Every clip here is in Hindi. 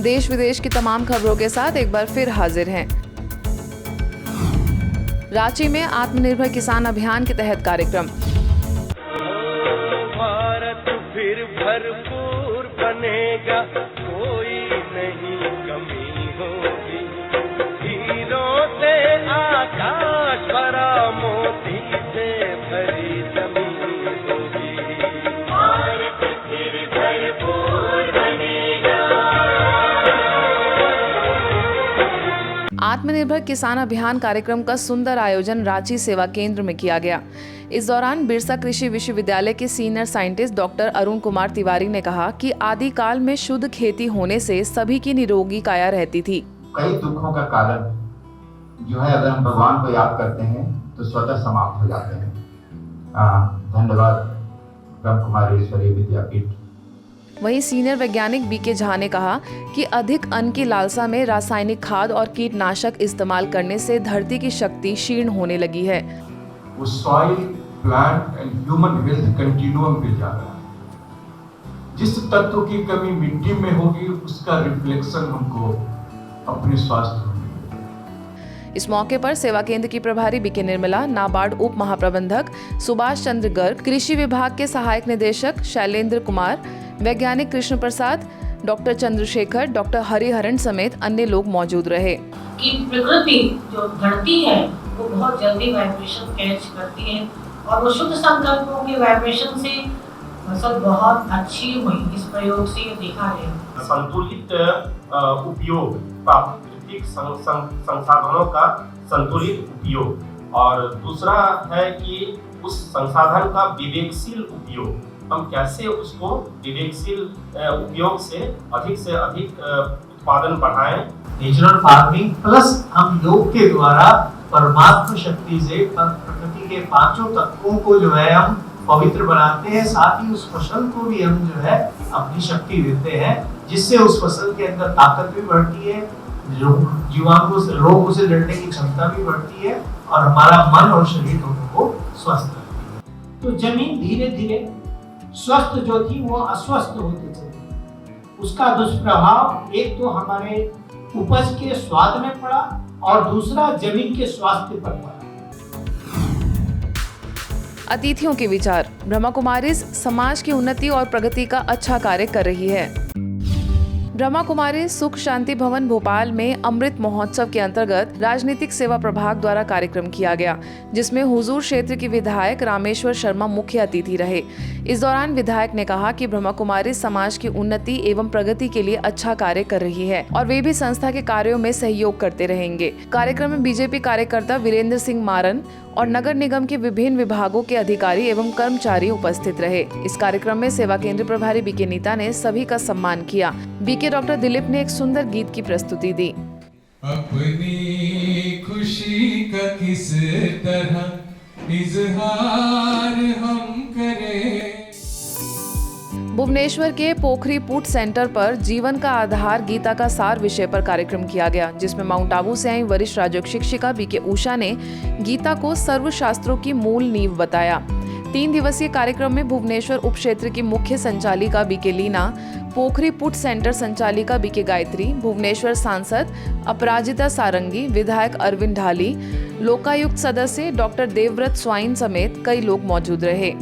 देश विदेश की तमाम खबरों के साथ एक बार फिर हाजिर हैं। रांची में आत्मनिर्भर किसान अभियान के तहत कार्यक्रम। भारत फिर भरपूर बनेगा, कोई नहीं कमी होगी। हीरों से आकाश भरा, मोती से भरी जमीन होगी। भारत फिर भरपूर बनेगा। आत्मनिर्भर किसान अभियान कार्यक्रम का सुंदर आयोजन रांची सेवा केंद्र में किया गया। इस दौरान बिरसा कृषि विश्वविद्यालय के senior scientist doctor Arun Kumar Tiwari ने कहा कि आदिकाल में शुद्ध खेती होने से सभी की निरोगी काया रहती थी। कई दुखों का कारण जो है, अगर हम भगवान को याद करते हैं तो स्वतः समाप्त हो जाते हैं। धन्यवाद ब्रह्म कुमारी ईश्वरीय विद्यापीठ। वहीं सीनियर वैज्ञानिक बीके झा ने कहा कि अधिक अन्न की लालसा में रासायनिक खाद और कीटनाशक इस्तेमाल करने से धरती की शक्ति क्षीण होने लगी है। वो soil, plant and human health continuum पे जा रहा है। जिस तत्व की कमी मिट्टी में होगी, उसका रिफ्लेक्शन हमको अपने स्वास्थ्य में। इस मौके पर सेवा केंद्र की प्रभारी बीके निर्मला, नाबार्ड उप महाप्रबंधक सुभाष चंद्र गर्ग, कृषि विभाग के सहायक निदेशक शैलेंद्र कुमार, वैज्ञानिक कृष्ण प्रसाद, डॉक्टर चंद्रशेखर, डॉक्टर हरिहरन समेत अन्य लोग मौजूद रहे। कि प्रकृति जो धरती है वो बहुत जल्दी वाइब्रेशन कैच करती है और वो शुद्ध संकल्पों के वाइब्रेशन से फसल बहुत अच्छी हुई। इस प्रयोग से ये देखा गया। संतुलित उपयोग, प्राकृतिक संसाधनों का संतुलित उपयोग, और दूसरा है कि उस संसाधन का विवेकशील उपयोग। हम कैसे उसको विवेकशील उपयोग से अधिक उत्पादन बढ़ाएं। नेचुरल फार्मिंग प्लस हम योग के द्वारा परमात्मा शक्ति से प्रकृति के पांचों तत्वों को जो है हम पवित्र बनाते हैं। साथ ही उस फसल को भी हम जो है अपनी शक्ति देते हैं, जिससे उस फसल के अंदर ताकत भी बढ़ती है, रोगों से लड़ने की क्षमता भी बढ़ती है और हमारा मन और शरीर दोनों को स्वस्थ रखती है। तो जमीन धीरे धीरे स्वस्थ जो थी वो अस्वस्थ होती चली। उसका दुष्प्रभाव एक तो हमारे उपज के स्वाद में पड़ा और दूसरा जमीन के स्वास्थ्य पर पड़ा। अतिथियों के विचार। ब्रह्मा कुमारीज समाज की उन्नति और प्रगति का अच्छा कार्य कर रही है। ब्रह्मा कुमारी सुख शांति भवन भोपाल में अमृत महोत्सव के अंतर्गत राजनीतिक सेवा प्रभाग द्वारा कार्यक्रम किया गया, जिसमें हुजूर क्षेत्र की विधायक रामेश्वर शर्मा मुख्य अतिथि रहे। इस दौरान विधायक ने कहा कि ब्रह्मा कुमारी समाज की उन्नति एवं प्रगति के लिए अच्छा कार्य कर रही है और वे भी संस्था के कार्यों में सहयोग करते रहेंगे। कार्यक्रम में बीजेपी कार्यकर्ता वीरेंद्र सिंह मारन और नगर निगम के विभिन्न विभागों के अधिकारी एवं कर्मचारी उपस्थित रहे। इस कार्यक्रम में सेवा केंद्र प्रभारी बीके नीता ने सभी का सम्मान किया। बीके डॉक्टर दिलीप ने एक सुंदर गीत की प्रस्तुति दी। अपनी खुशी का किस तरह इजहार हम करें। भुवनेश्वर के पोखरी पुट सेंटर पर जीवन का आधार गीता का सार विषय पर कार्यक्रम किया गया, जिसमें माउंट आबू से आई वरिष्ठ राजयोग शिक्षिका बीके उषा ने गीता को सर्वशास्त्रों की मूल नींव बताया। 3 दिवसीय कार्यक्रम में भुवनेश्वर उप क्षेत्र की मुख्य संचालिका बीके लीना, पोखरी पुट सेंटर संचालिका बीके गायत्री, भुवनेश्वर सांसद अपराजिता सारंगी, विधायक अरविंद ढाली, लोकायुक्त सदस्य डॉक्टर देवव्रत स्वाइन समेत कई लोग मौजूद रहे।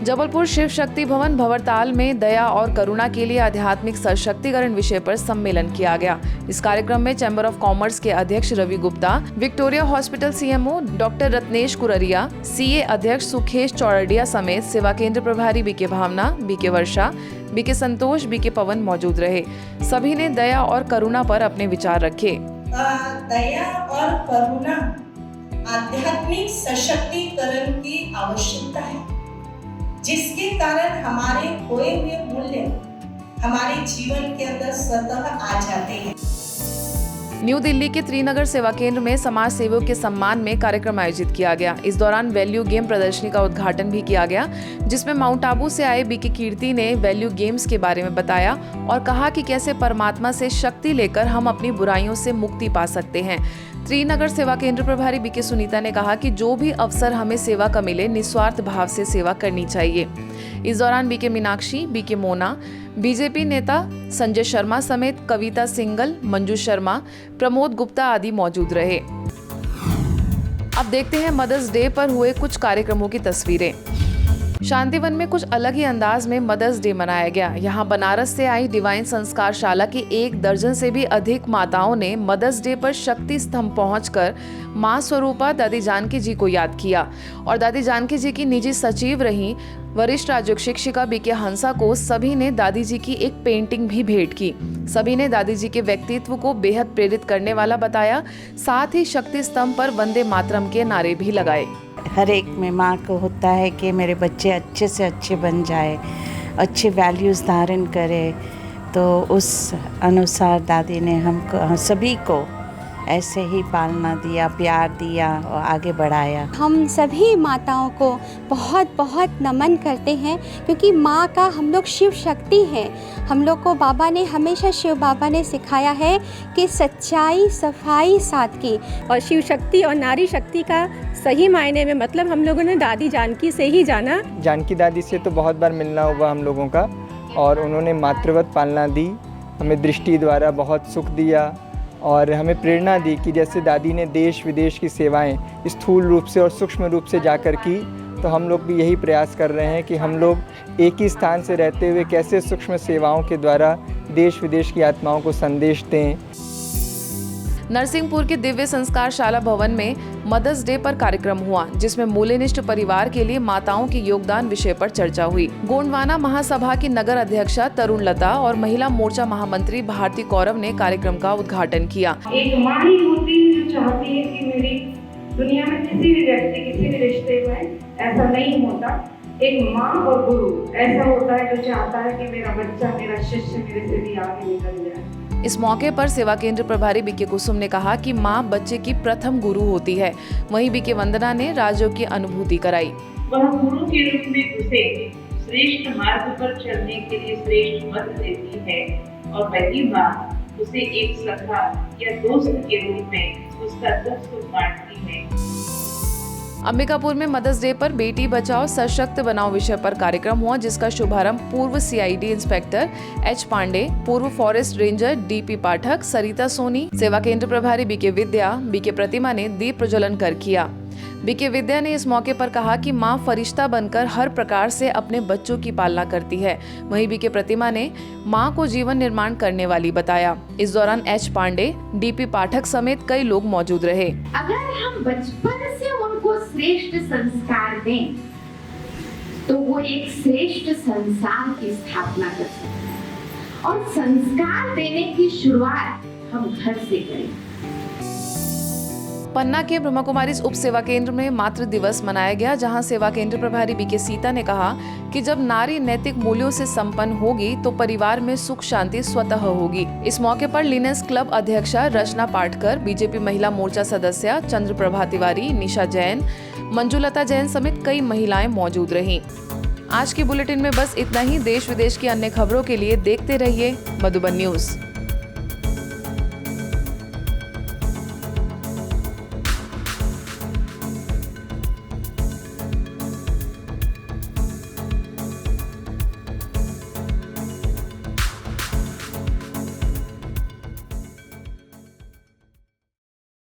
जबलपुर शिव शक्ति भवन भंवरताल में दया और करुणा के लिए आध्यात्मिक सशक्तिकरण विषय पर सम्मेलन किया गया। इस कार्यक्रम में चैम्बर ऑफ कॉमर्स के अध्यक्ष Ravi Gupta, Victoria hospital CMO doctor Ratnesh Kuraria, CA अध्यक्ष सुखेश चौरडिया समेत सेवा केंद्र प्रभारी BK Bhavna, BK Varsha, BK Santosh, BK Pawan मौजूद रहे। सभी ने दया और करुणा पर अपने विचार रखे। दया और करुणा आध्यात्मिक सशक्तिकरण की आवश्यकता है, जिसके कारण हमारे खोए हुए मूल्य हमारे जीवन के अंदर स्वतः आ जाते हैं। न्यू दिल्ली के त्रिनगर सेवा केंद्र में समाज सेवकों के सम्मान में कार्यक्रम आयोजित किया गया। इस दौरान वैल्यू गेम प्रदर्शनी का उद्घाटन भी किया गया, जिसमें माउंट आबू से आए बीके कीर्ति ने वैल्यू गेम्स के बारे में बताया और कहा कि कैसे परमात्मा से शक्ति लेकर हम अपनी बुराइयों से मुक्ति पा सकते हैं। त्रिनगर सेवा केंद्र प्रभारी बीके सुनीता ने कहा कि जो भी अवसर हमें सेवा का मिले, निस्वार्थ भाव से सेवा करनी चाहिए। इस दौरान BK Meenakshi, BK Mona, BJP नेता संजय शर्मा समेत कविता सिंगल, मंजू शर्मा, प्रमोद गुप्ता आदि मौजूद रहे। अब देखते हैं मदर्स डे पर हुए कुछ कार्यक्रमों की तस्वीरें। शांतिवन में कुछ अलग ही अंदाज में मदर्स डे मनाया गया। यहाँ बनारस से आई डिवाइन संस्कार शाला की 1 दर्जन से भी अधिक माताओं ने मदर्स डे पर शक्ति स्तंभ पहुंचकर मां स्वरूपा दादी जानकी जी को याद किया और दादी जानकी जी की निजी सचिव रही वरिष्ठ राजयोग शिक्षिका बीके हंसा को सभी ने दादी जी की एक पेंटिंग भी भेंट की। सभी ने दादी जी के व्यक्तित्व को बेहद प्रेरित करने वाला बताया। साथ ही शक्ति स्तंभ पर वंदे मातरम के नारे भी लगाए। हर एक में माँ को होता है कि मेरे बच्चे अच्छे से अच्छे बन जाए, अच्छे वैल्यूज़ धारण करे, तो उस अनुसार दादी ने हमको सभी को ऐसे ही पालना दिया, प्यार दिया और आगे बढ़ाया। हम सभी माताओं को बहुत बहुत नमन करते हैं क्योंकि माँ का हम लोग शिव शक्ति है। हम लोग को बाबा ने हमेशा शिव बाबा ने सिखाया है कि सच्चाई, सफाई, सादगी और शिव शक्ति और नारी शक्ति का सही मायने में मतलब हम लोगों ने दादी जानकी से ही जाना। जानकी दादी से तो बहुत बार मिलना हुआ हम लोगों का और उन्होंने मातृवत पालना दी, हमें दृष्टि द्वारा बहुत सुख दिया और हमें प्रेरणा दी कि जैसे दादी ने देश विदेश की सेवाएं स्थूल रूप से और सूक्ष्म रूप से जाकर की, तो हम लोग भी यही प्रयास कर रहे हैं कि हम लोग एक ही स्थान से रहते हुए कैसे सूक्ष्म सेवाओं के द्वारा देश विदेश की आत्माओं को संदेश दें। नरसिंहपुर के दिव्य संस्कार शाला भवन में मदर्स डे पर कार्यक्रम हुआ, जिसमें मूल्यनिष्ठ परिवार के लिए माताओं के योगदान विषय पर चर्चा हुई। गोंडवाना महासभा की नगर अध्यक्षा तरुण लता और महिला मोर्चा महामंत्री भारती कौरव ने कार्यक्रम का उद्घाटन किया। एक माँ ही होती है जो चाहती है कि मेरी दुनिया में किसी भी व्यक्ति, किसी भी रिश्ते में ऐसा नहीं होता। एक माँ और गुरु ऐसा होता है जो चाहता है कि मेरा बच्चा, मेरा शिष्य मेरे से भी आगे निकल जाए। इस मौके पर सेवा केंद्र प्रभारी बीके कुसुम ने कहा कि माँ बच्चे की प्रथम गुरु होती है। वहीं बीके वंदना ने राजयोग की अनुभूति कराई। वह गुरु के रूप में उसे श्रेष्ठ मार्ग पर चलने के लिए श्रेष्ठ मत देती है और वही माँ उसे एक सखा या दोस्त के रूप में उसका दुख सुख बांटती है। अंबिकापुर में मदर्स डे पर बेटी बचाओ सशक्त बनाओ विषय पर कार्यक्रम हुआ, जिसका शुभारंभ पूर्व CID इंस्पेक्टर H पांडे, पूर्व फॉरेस्ट रेंजर DP पाठक, सरिता सोनी, सेवा केंद्र प्रभारी बीके विद्या, बीके प्रतिमा ने दीप प्रज्वलन कर किया। बीके विद्या ने इस मौके पर कहा कि मां फरिश्ता बनकर हर प्रकार से अपने बच्चों की पालना करती है। वहीं बीके प्रतिमा ने मां को जीवन निर्माण करने वाली बताया। इस दौरान H पांडे, DP पाठक समेत कई लोग मौजूद रहे। अगर हम बचपन से उनको श्रेष्ठ संस्कार दें तो वो एक श्रेष्ठ संसार की स्थापना कर सकते हैं और संस्कार देने की शुरुआत हम घर से करें। पन्ना के ब्रह्मा कुमारीज उप सेवा केंद्र में मातृ दिवस मनाया गया, जहां सेवा केंद्र प्रभारी बीके सीता ने कहा कि जब नारी नैतिक मूल्यों से संपन्न होगी तो परिवार में सुख शांति स्वतः होगी। इस मौके पर लिनेस क्लब अध्यक्षा रचना पाटकर, बीजेपी महिला मोर्चा सदस्य चंद्रप्रभा तिवारी, निशा जैन, मंजुलता जैन समेत कई महिलाएं मौजूद रहीं। आज की बुलेटिन में बस इतना ही। देश विदेश की अन्य खबरों के लिए देखते रहिए मधुबन न्यूज।